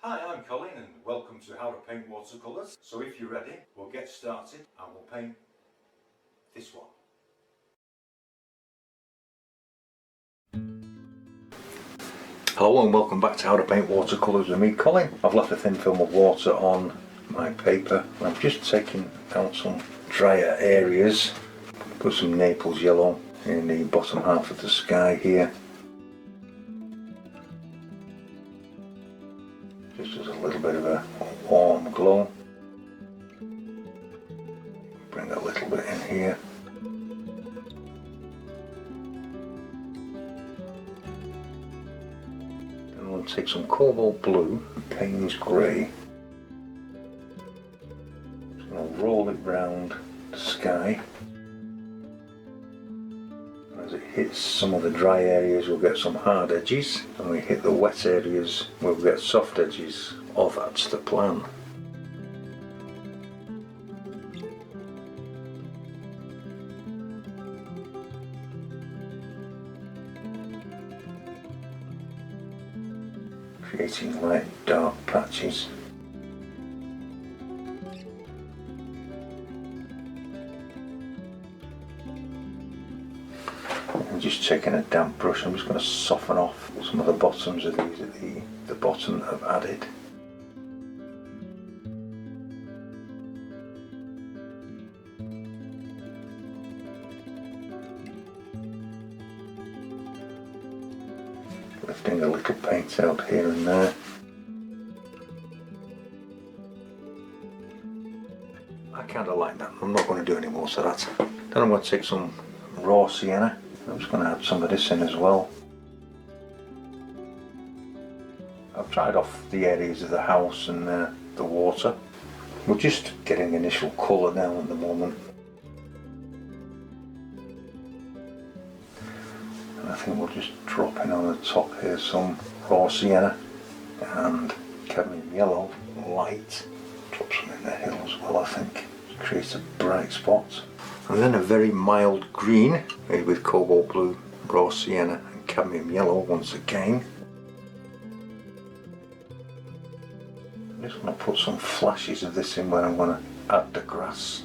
Hi, I'm Colin and welcome to How to Paint Watercolours. So if you're ready, we'll get started and we'll paint this one. Hello and welcome back to How to Paint Watercolours with me, Colin. I've left a thin film of water on my paper and I'm just taking out some drier areas. Put some Naples yellow in the bottom half of the sky here. Just as a little bit of a warm glow. Bring a little bit in here. Then we'll take some cobalt blue and Payne's grey. Just going to roll it round the sky. As it hits some of the dry areas, we'll get some hard edges, and when we hit the wet areas, we'll get soft edges. Oh, that's the plan. Creating light dark patches. And just taking a damp brush, I'm just going to soften off some of the bottoms of these at the bottom that I've added. Lifting a little paint out here and there. I kind of like that. I'm not going to do any more of that. Then I'm going to take some raw sienna. I'm just going to add some of this in as well. I've tried off the areas of the house and the water. We're just getting initial colour now at the moment. And I think we'll just drop in on the top here some raw sienna and cadmium yellow light. Drop some in the hill as well, I think. Creates a bright spot. And then a very mild green made with cobalt blue, raw sienna and cadmium yellow once again. I'm just going to put some flashes of this in where I'm going to add the grass.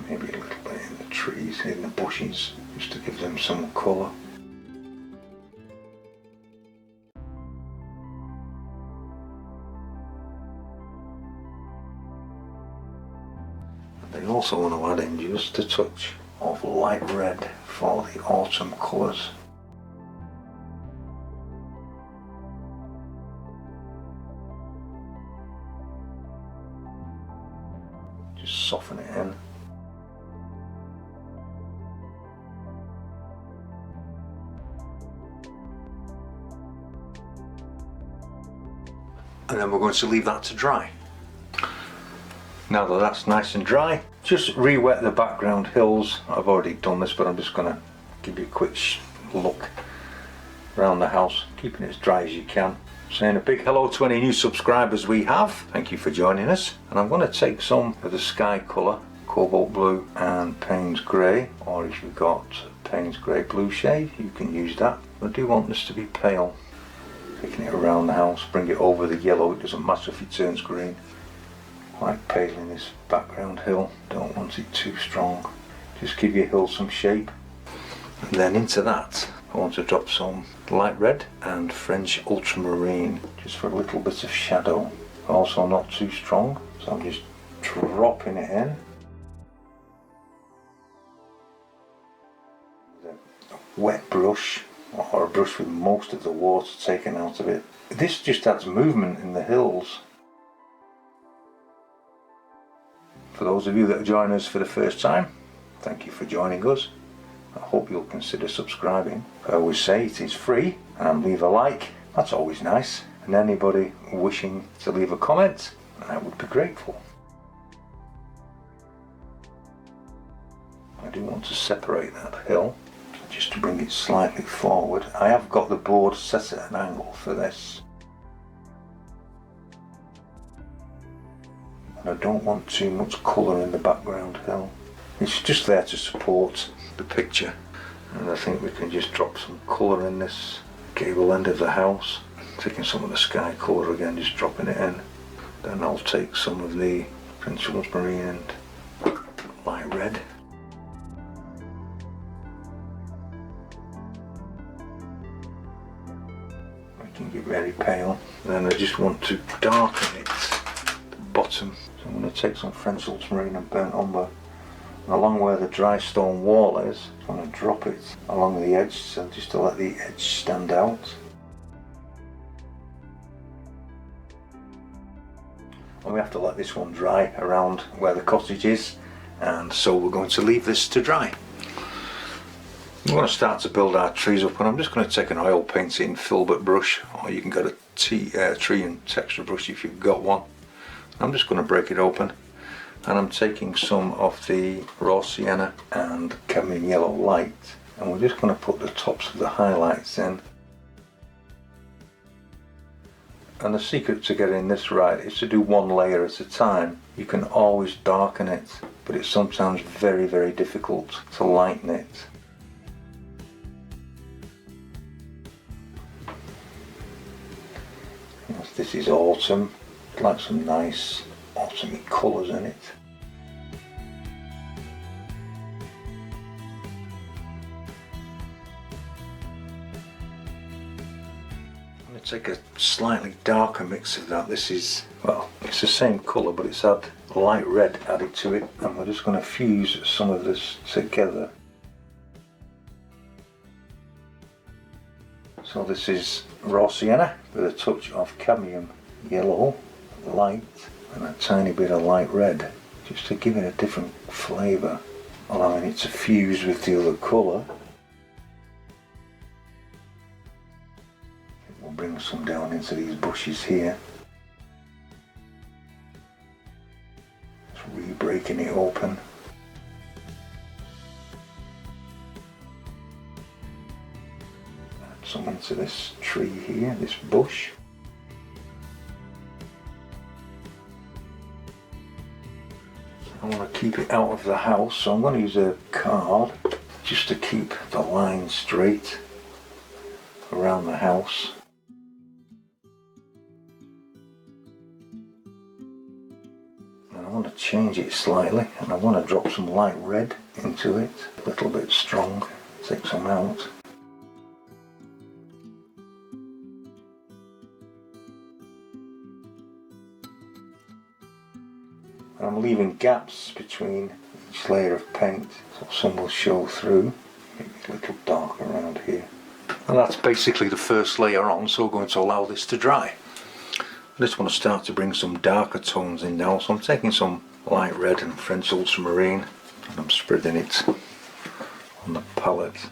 Maybe a little bit in the trees, in the bushes, just to give them some colour. I also want to add in just a touch of light red for the autumn colours. Just soften it in. And then we're going to leave that to dry. Now that that's nice and dry, just re-wet the background hills. I've already done this, but I'm just going to give you a quick look around the house, keeping it as dry as you can. Saying a big hello to any new subscribers we have. Thank you for joining us. And I'm going to take some of the sky colour, cobalt blue and Payne's grey, or if you've got Payne's grey blue shade, you can use that. I do want this to be pale. Taking it around the house, bring it over the yellow. It doesn't matter if it turns green. Quite pale in this background hill, don't want it too strong. Just give your hill some shape. And then into that, I want to drop some light red and French ultramarine, just for a little bit of shadow. Also not too strong, so I'm just dropping it in. With a wet brush, or a brush with most of the water taken out of it. This just adds movement in the hills. For those of you that are joining us for the first time, thank you for joining us. I hope you'll consider subscribing. I always say it is free, and leave a like, that's always nice. And anybody wishing to leave a comment, I would be grateful. I do want to separate that hill, just to bring it slightly forward. I have got the board set at an angle for this. And I don't want too much colour in the background hill. It's just there to support the picture. And I think we can just drop some colour in this gable end of the house. Taking some of the sky colour again, just dropping it in. Then I'll take some of the Prince Marine and light red. Making it very pale. Then I just want to darken it at the bottom. So I'm going to take some French ultramarine and burnt umber. And along where the dry stone wall is, I'm going to drop it along the edge, so just to let the edge stand out. And we have to let this one dry around where the cottage is, and so we're going to leave this to dry. We're going to start to build our trees up, and I'm just going to take an oil painting filbert brush, or you can get a tree and texture brush if you've got one. I'm just going to break it open, and I'm taking some of the raw sienna and cadmium yellow light, and we're just going to put the tops of the highlights in. And the secret to getting this right is to do one layer at a time. You can always darken it, but it's sometimes very, very difficult to lighten it. This is autumn. I'd like some nice autumny colours in it. I'm going to take a slightly darker mix of that. This is, well, it's the same colour, but it's had light red added to it, and we're just going to fuse some of this together. So this is raw sienna with a touch of cadmium yellow light and a tiny bit of light red, just to give it a different flavour, allowing it to fuse with the other colour. We'll bring some down into these bushes here. Just re-breaking it open. Add some into this tree here, this bush. I want to keep it out of the house, so I'm going to use a card just to keep the line straight around the house. And I want to change it slightly, and I want to drop some light red into it, a little bit strong, take some out. I'm leaving gaps between each layer of paint, so some will show through. Maybe a little darker around here. And that's basically the first layer on, so we're going to allow this to dry. I just want to start to bring some darker tones in now, so I'm taking some light red and French ultramarine, and I'm spreading it on the palette.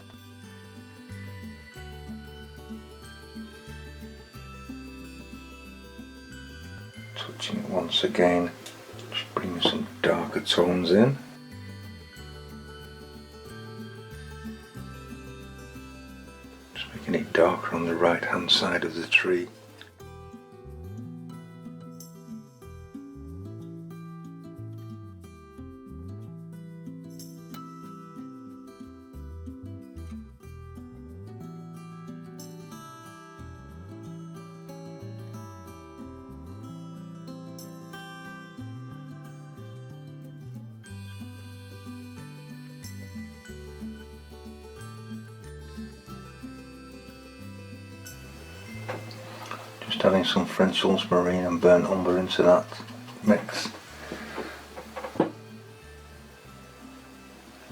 Touching it once again. Just bring some darker tones in. Just making it darker on the right hand side of the tree. Just adding some French ultramarine and burnt umber into that mix. As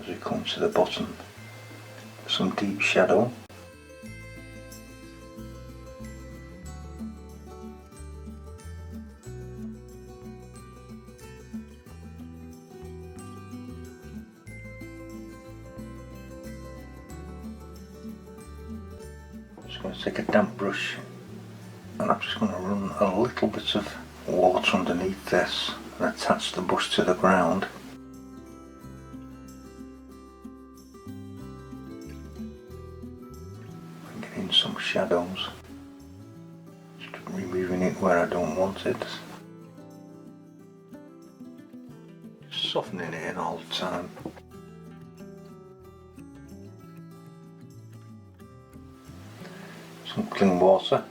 we come to the bottom, some deep shadow. I'm just going to take a damp brush, and I'm just going to run a little bit of water underneath this and attach the brush to the ground. Bringing in some shadows, just removing it where I don't want it. Just softening it in all the time. some clean water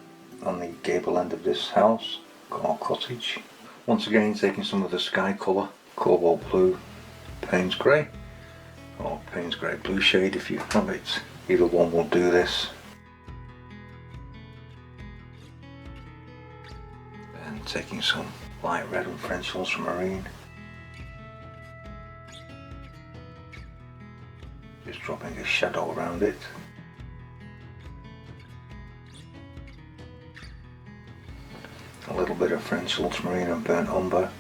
on the gable end of this house, or cottage. Once again taking some of the sky colour, cobalt blue, Payne's grey, or Payne's grey blue shade if you have it. Either one will do this. And taking some light red and French ultramarine. Just dropping a shadow around it. A little bit of French ultramarine and burnt umber.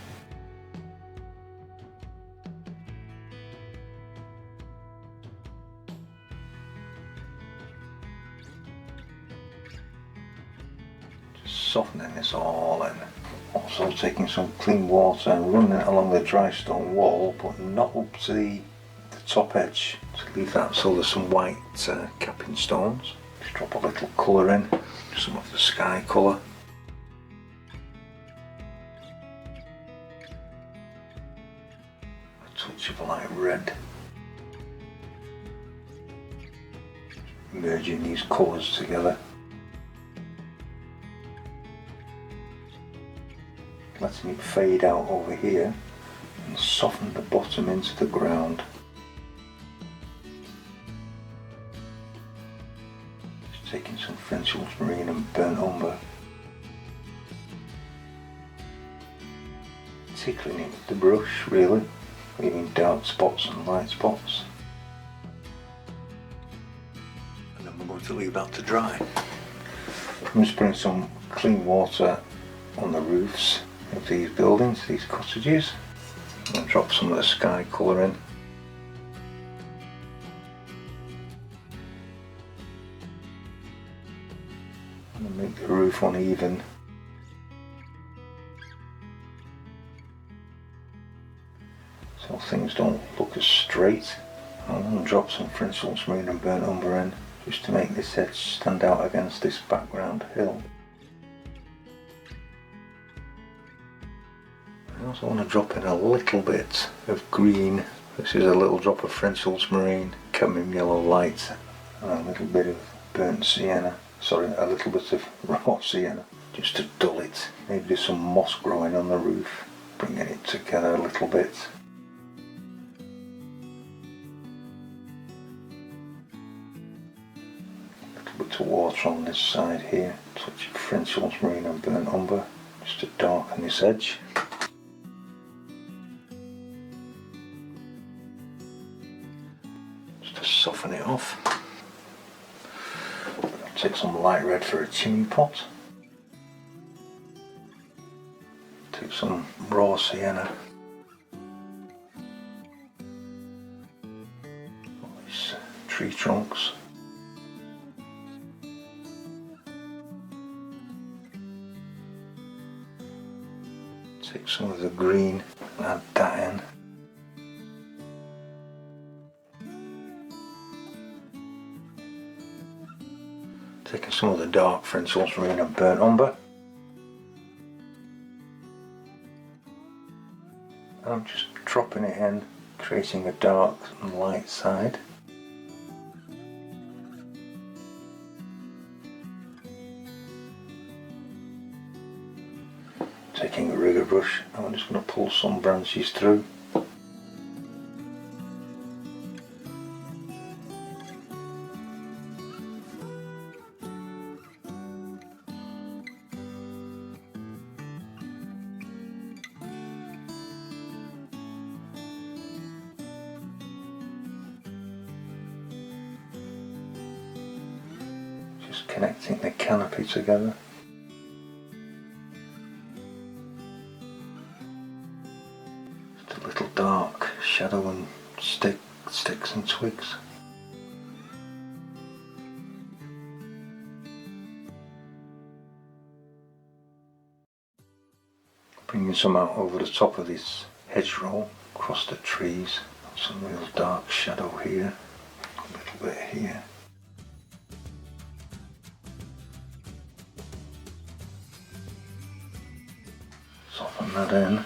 Just softening this all in. Also taking some clean water and running it along the dry stone wall, but not up to the top edge, to leave that so there's some white capping stones. Just drop a little colour in, some of the sky colour. A touch of light red. Merging these colours together. Letting it fade out over here and soften the bottom into the ground. Just taking some French ultramarine and burnt umber. Tickling it with the brush really, leaving dark spots and light spots. And then we're going to leave that to dry. I'm just putting some clean water on the roofs of these buildings, these cottages, and drop some of the sky colour in. And make the roof uneven. So things don't look as straight. I'm going to drop some French ultramarine and burnt umber in, just to make this edge stand out against this background hill. I also want to drop in a little bit of green. This is a little drop of French ultramarine, cadmium yellow light, and a little bit of burnt sienna. Sorry, a little bit of raw sienna, just to dull it. Maybe there's some moss growing on the roof, bringing it together a little bit. A little bit of water on this side here, touch of French ultramarine and burnt umber, just to darken this edge. Soften it off. Take some light red for a chimney pot. Take some raw sienna. All these tree trunks. Take some of the green and add that in. Taking some of the dark French ultramarine and burnt umber. And I'm just dropping it in, creating a dark and light side. Taking a rigger brush, and I'm just going to pull some branches through. Just connecting the canopy together. Just a little dark shadow and sticks and twigs. Bringing some out over the top of this hedgerow, across the trees. Some real dark shadow here, a little bit here. Soften that in.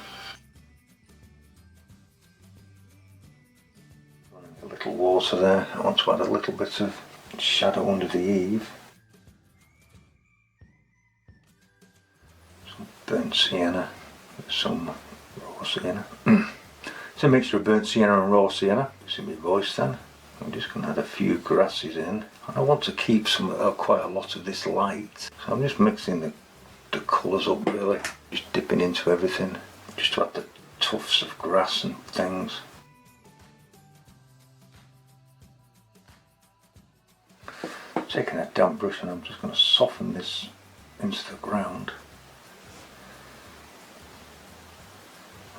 Running a little water there. I want to add a little bit of shadow under the eave. burnt sienna with some raw sienna. It's a mixture of burnt sienna and raw sienna. See my voice then. I'm just going to add a few grasses in. And I want to keep quite a lot of this light. So I'm just mixing the colours up really. Just dipping into everything. Just to add the tufts of grass and things. Taking a damp brush and I'm just going to soften this into the ground.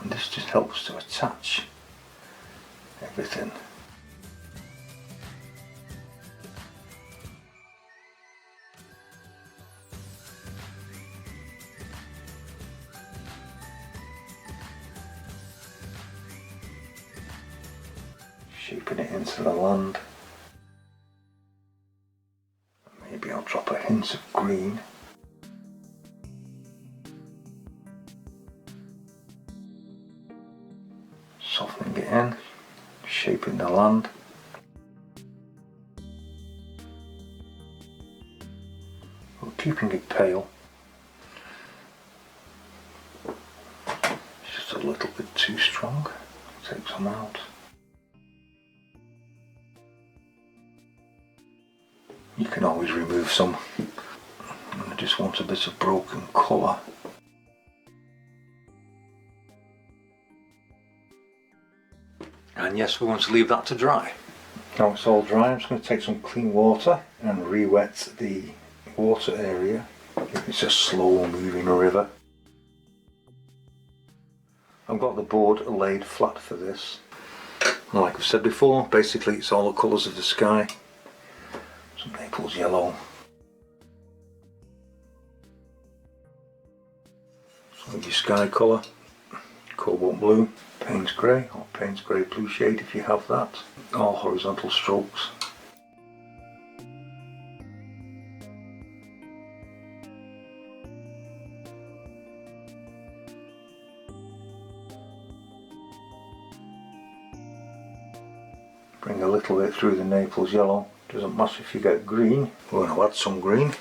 And this just helps to attach everything. Shaping it into the land. Maybe I'll drop a hint of green. Softening it in, shaping the land. We're keeping it pale. It's just a little bit too strong. Take some out. You can always remove some. I just want a bit of broken colour. And yes, we're going to leave that to dry. Now it's all dry, I'm just going to take some clean water and re-wet the water area. It's a slow moving river. I've got the board laid flat for this. Like I've said before, basically it's all the colours of the sky. Some Naples yellow. Some of your sky colour. Cobalt blue. Payne's grey or Payne's grey blue shade if you have that. All horizontal strokes. Bring a little bit through the Naples yellow. Doesn't matter if you get green. We're going to add some green.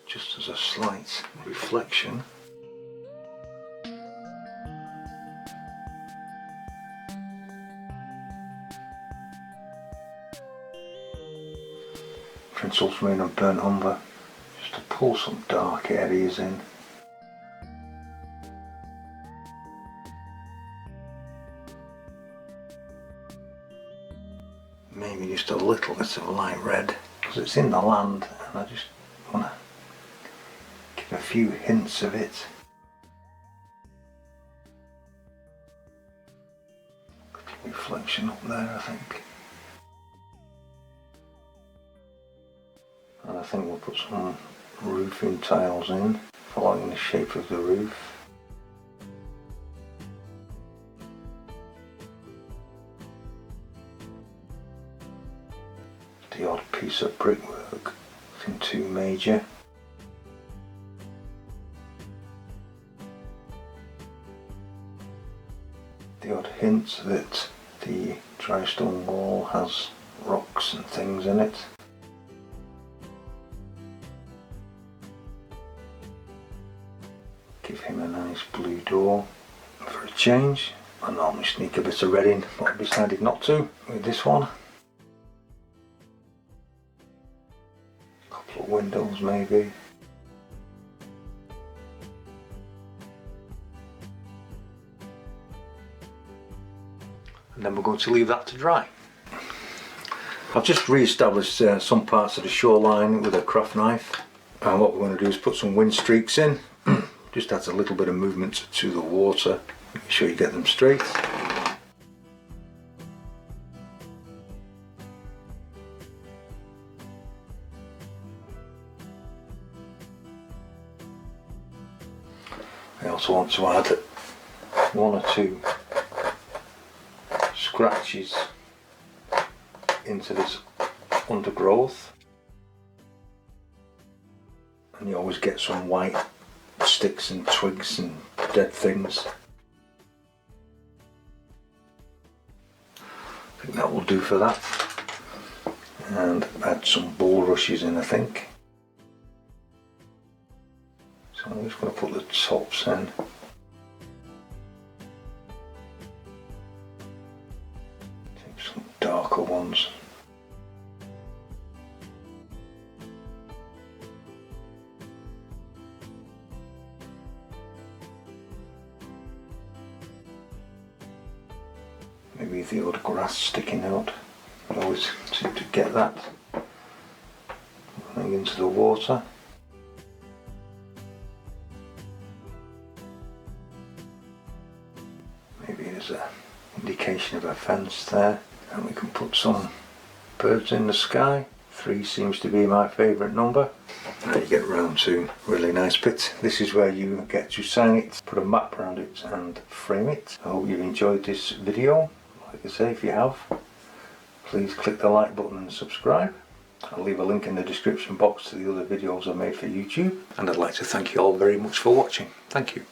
Just as a slight reflection. Prince Ultramarine and burnt umber, just to pull some dark areas in. Maybe just a little bit of light red, because it's in the land and I just want to give a few hints of it. Reflection up there, I think. And I think we'll put some roofing tiles in, following the shape of the roof. The odd piece of brickwork, nothing too major. The odd hint that the dry stone wall has rocks and things in it. Give him a nice blue door for a change. I normally sneak a bit of red in, but I decided not to with this one. A couple of windows maybe. And then we're going to leave that to dry. I've just re-established some parts of the shoreline with a craft knife, and what we're going to do is put some wind streaks in. Just adds a little bit of movement to the water. Make sure you get them straight. I also want to add one or two scratches into this undergrowth, and you always get some white sticks and twigs and dead things. I think that will do for that. and add some bulrushes in, I think. So I'm just going to put the tops in. Take some darker ones. Maybe the old grass sticking out. I always seem to get that running into the water. Maybe there's an indication of a fence there, and we can put some birds in the sky. 3 seems to be my favourite number. Now you get round to a really nice bit. This is where you get to sign it, put a map around it and frame it. I hope you've enjoyed this video. Like I say, if you have, please click the like button and subscribe. I'll leave a link in the description box to the other videos I made for YouTube. And I'd like to thank you all very much for watching. Thank you.